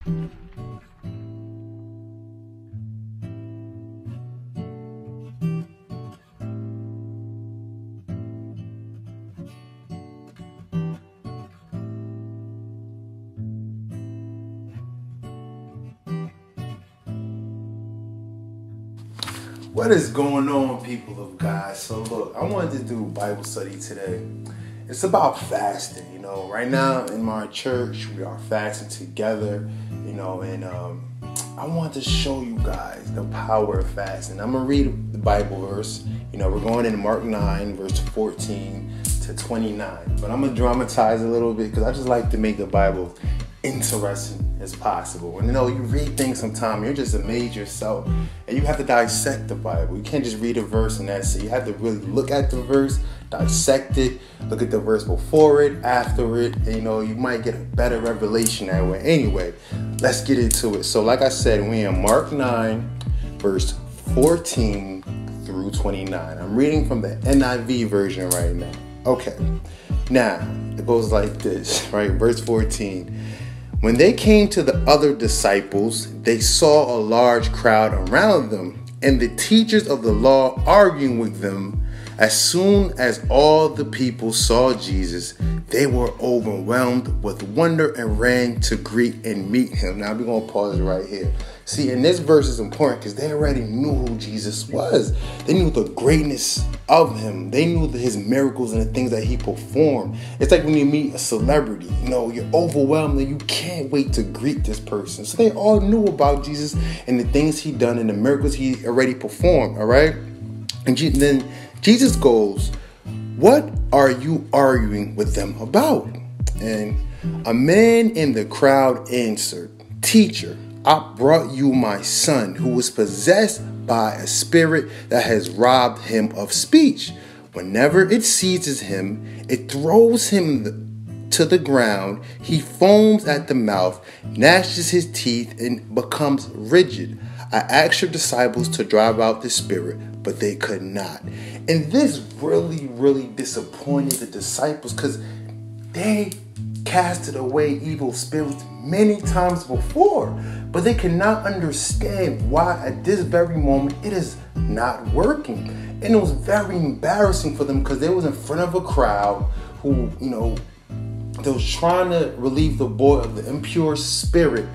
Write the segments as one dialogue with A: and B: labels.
A: What is going on, people of God? So look, I wanted to do Bible study today. It's about fasting, Right now in my church, we are fasting together, and I want to show you guys the power of fasting. I'm going to read the Bible verse. We're going into Mark 9, verse 14 to 29. But I'm going to dramatize a little bit because I just like to make the Bible interesting as possible. And you read things sometimes, you're just amazed yourself, and you have to dissect the Bible. You can't just read a verse and that's it. You have to really look at the verse, dissect it, look at the verse before it, after it, and you might get a better revelation that way. Anyway, let's get into it. So like I said, we're in Mark 9, verse 14 through 29. I'm reading from the NIV version right now. Okay, now it goes like this, right? Verse 14. When they came to the other disciples, they saw a large crowd around them, and the teachers of the law arguing with them. As soon as all the people saw Jesus, they were overwhelmed with wonder and ran to greet and meet him. Now we're going to pause right here. See, and this verse is important because they already knew who Jesus was. They knew the greatness of him. They knew his miracles and the things that he performed. It's like when you meet a celebrity, you're overwhelmed and you can't wait to greet this person. So they all knew about Jesus and the things he done and the miracles he already performed, all right? And then Jesus goes, "What are you arguing with them about?" And a man in the crowd answered, "Teacher, I brought you my son who was possessed by a spirit that has robbed him of speech. Whenever it seizes him, it throws him to the ground. He foams at the mouth, gnashes his teeth, and becomes rigid. I asked your disciples to drive out the spirit, but they could not." And this really, really disappointed the disciples because they casted away evil spirits many times before, but they cannot understand why at this very moment it is not working. And it was very embarrassing for them because they was in front of a crowd who, they was trying to relieve the boy of the impure spirit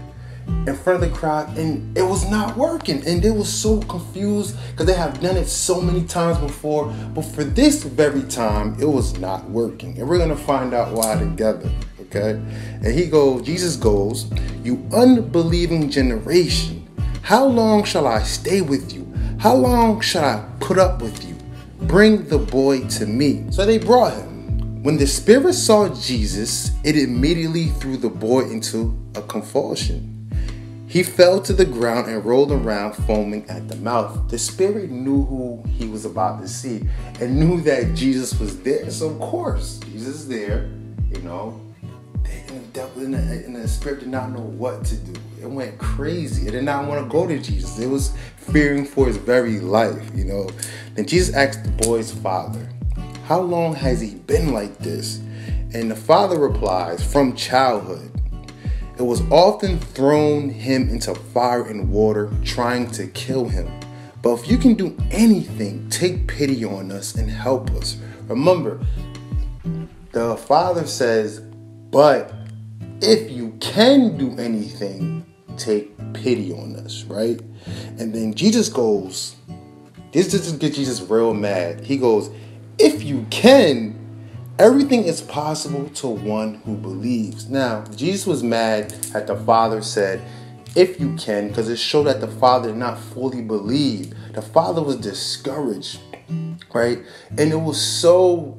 A: in front of the crowd, and it was not working, and they were so confused because they have done it so many times before, but for this very time it was not working, and we're going to find out why together. Okay, and Jesus goes, "You unbelieving generation, how long shall I stay with you? How long shall I put up with you? Bring the boy to me." So they brought him. When the spirit saw Jesus, it immediately threw the boy into a convulsion. He fell to the ground and rolled around, foaming at the mouth. The spirit knew who he was about to see and knew that Jesus was there. So of course, Jesus is there, The devil and the spirit did not know what to do. It went crazy. It did not want to go to Jesus. It was fearing for his very life, Then Jesus asked the boy's father, "How long has he been like this?" And the father replies, "From childhood. It was often thrown him into fire and water, trying to kill him. But if you can do anything, take pity on us and help us." Remember, the father says, "But if you can do anything, take pity on us," right? And then Jesus goes, this just gets Jesus real mad. He goes, "If you can, everything is possible to one who believes." Now, Jesus was mad that the father said, "If you can," because it showed that the father did not fully believe. The father was discouraged, right? And it was so,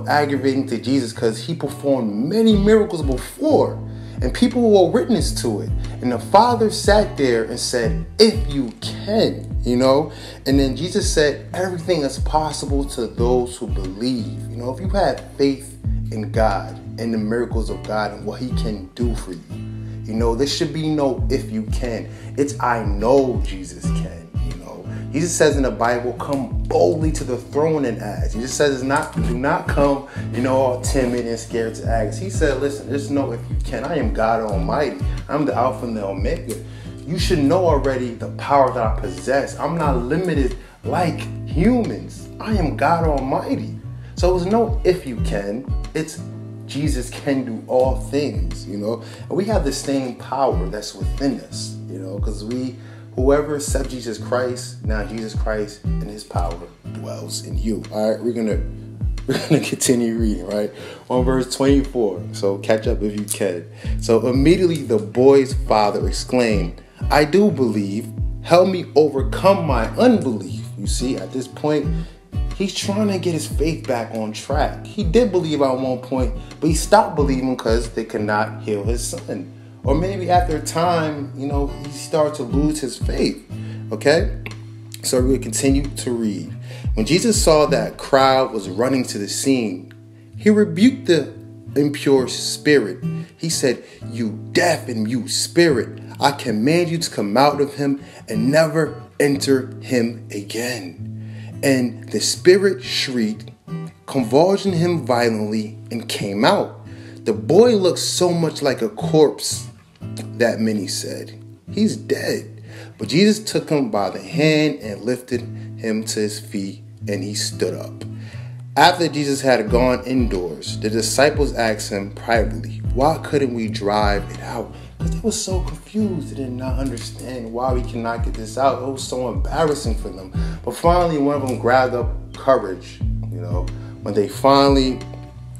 A: aggravating to Jesus because he performed many miracles before and people were witness to it. And the father sat there and said, "If you can," And then Jesus said, everything is possible to those who believe. If you have faith in God and the miracles of God and what he can do for you, there should be no "if you can." It's "I know Jesus can." Jesus says in the Bible, come boldly to the throne and ask. He just says do not come, all timid and scared to ask. He said, listen, just know if you can, I am God Almighty. I'm the Alpha and the Omega. You should know already the power that I possess. I'm not limited like humans. I am God Almighty. So it's no if you can, it's Jesus can do all things, And we have the same power that's within us, because whoever accepts Jesus Christ, now Jesus Christ and his power dwells in you. All right, we're gonna continue reading, right? On verse 24. So catch up if you can. So immediately the boy's father exclaimed, I do believe. Help me overcome my unbelief. You see, at this point, he's trying to get his faith back on track. He did believe at one point, but he stopped believing because they could not heal his son. Or maybe after a time, he started to lose his faith. Okay? So we'll continue to read. When Jesus saw that crowd was running to the scene, he rebuked the impure spirit. He said, you deaf and mute spirit, I command you to come out of him and never enter him again. And the spirit shrieked, convulsing him violently, and came out. The boy looked so much like a corpse that many said, he's dead. But Jesus took him by the hand and lifted him to his feet, and he stood up. After Jesus had gone indoors, the disciples asked him privately, why couldn't we drive it out? Because they were so confused. They did not understand why we cannot get this out. It was so embarrassing for them. But finally, one of them grabbed up courage, when they finally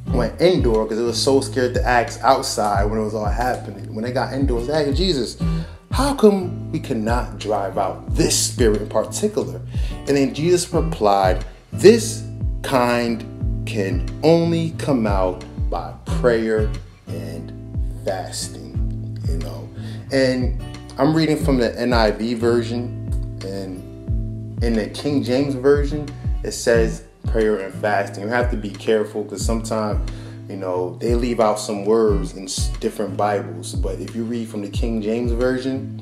A: went indoor, because they were so scared to ask outside when it was all happening. When they got indoors, they asked Jesus, how come we cannot drive out this spirit in particular? And then Jesus replied, this kind can only come out by prayer and fasting, And I'm reading from the NIV version, and in the King James version, it says prayer and fasting. You have to be careful because sometimes, they leave out some words in different Bibles. But if you read from the King James version,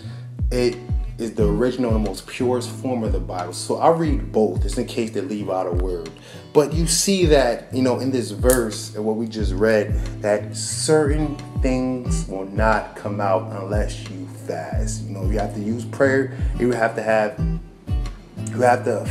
A: it is the original and the most purest form of the Bible. So I read both, just in case they leave out a word. But you see that, in this verse and what we just read, that certain things will not come out unless you fast. You have to use prayer. You have to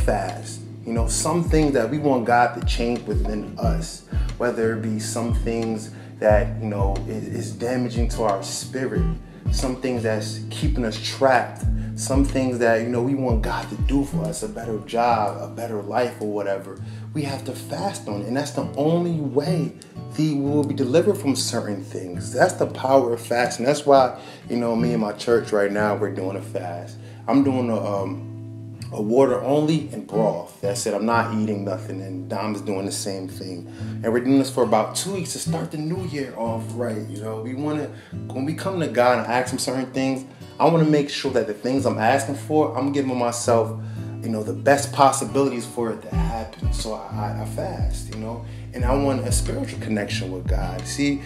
A: fast. Some things that we want God to change within us, whether it be some things that, is damaging to our spirit, some things that's keeping us trapped, some things that, we want God to do for us, a better job, a better life or whatever. We have to fast on it. And that's the only way we will be delivered from certain things. That's the power of fasting. That's why, me and my church right now, we're doing a fast. I'm doing a water only and broth. That's it. I'm not eating nothing, and Dom's doing the same thing. And we're doing this for about 2 weeks to start the new year off right. We want to, when we come to God and ask him certain things, I want to make sure that the things I'm asking for, I'm giving myself, the best possibilities for it to happen. So I fast, and I want a spiritual connection with God. See,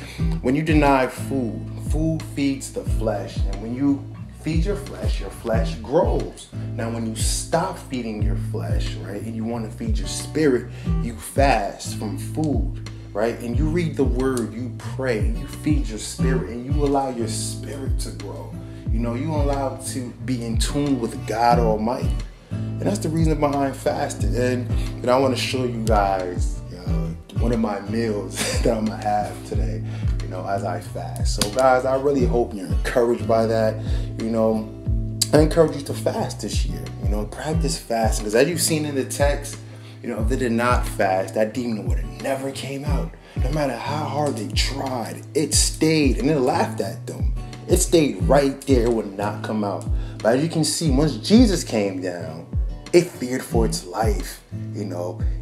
A: when you deny food feeds the flesh, and when you feed your flesh grows. Now, when you stop feeding your flesh, right, and you want to feed your spirit, you fast from food, right? And you read the word, you pray, you feed your spirit, and you allow your spirit to grow. You allow it to be in tune with God Almighty. And that's the reason behind fasting. And I want to show you guys one of my meals that I'm going to have today, as I fast. So guys, I really hope you're encouraged by that. I encourage you to fast this year, practice fasting. Because as you've seen in the text, if they did not fast, that demon would have never came out. No matter how hard they tried, it stayed, and it laughed at them. It stayed right there. It would not come out. But as you can see, once Jesus came down, it feared for its life.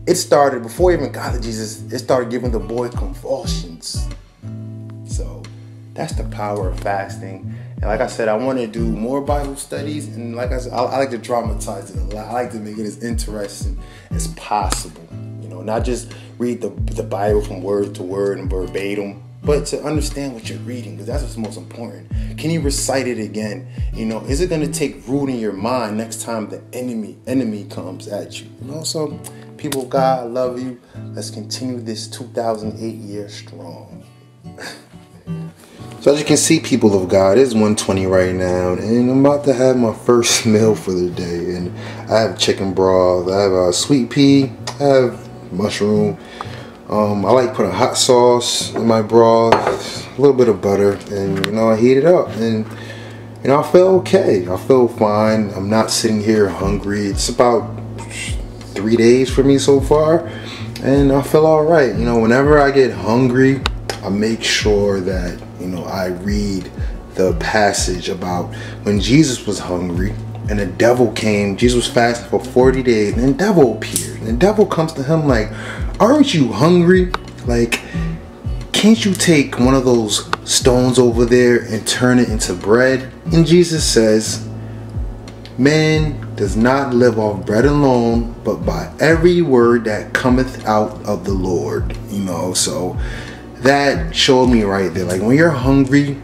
A: It started, before it even got to Jesus, it started giving the boy convulsions. So that's the power of fasting. And like I said, I want to do more Bible studies. And like I said, I like to dramatize it a lot. I like to make it as interesting as possible. Not just read the Bible from word to word and verbatim. but to understand what you're reading, because that's what's most important. Can you recite it again? You know, is it going to take root in your mind next time the enemy comes at you? You know, so people of God, I love you. Let's continue this 2008 year strong. So as you can see, people of God, it's 1:20 right now, and I'm about to have my first meal for the day. And I have chicken broth, I have a sweet pea, I have mushroom. I like putting hot sauce in my broth, a little bit of butter, and you know, I heat it up, and you know, I feel okay. I feel fine. I'm not sitting here hungry. It's about 3 days for me so far, and I feel all right. You know, whenever I get hungry, I make sure that, you know, I read the passage about when Jesus was hungry and the devil came. Jesus was fasting for 40 days, and the devil appeared, and the devil comes to him like, aren't you hungry? Like, can't you take one of those stones over there and turn it into bread? And Jesus says, man does not live off bread alone, but by every word that cometh out of the Lord. You know, so that showed me right there, like when you're hungry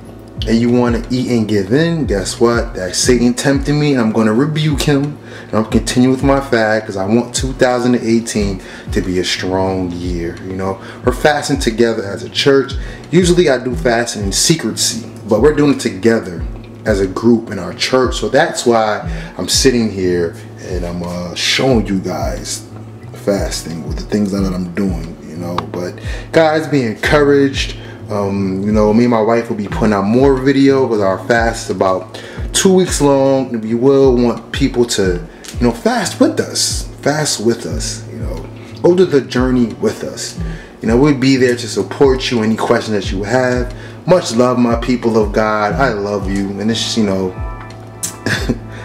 A: and you want to eat and give in, guess what? That Satan tempted me, and I'm going to rebuke him, and I'll continue with my fast, because I want 2018 to be a strong year. You know, we're fasting together as a church. Usually I do fasting in secrecy, but we're doing it together as a group in our church. So that's why I'm sitting here and I'm showing you guys fasting with the things that I'm doing, you know. But guys, be encouraged. You know, me and my wife will be putting out more video, because our fast is about 2 weeks long, and we will want people to, you know, fast with us, you know, go to the journey with us. You know, we'll be there to support you, any questions that you have. Much love, my people of God. I love you, and it's, you know,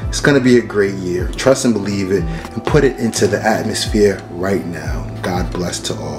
A: it's gonna be a great year. Trust and believe it, and put it into the atmosphere right now. God bless to all.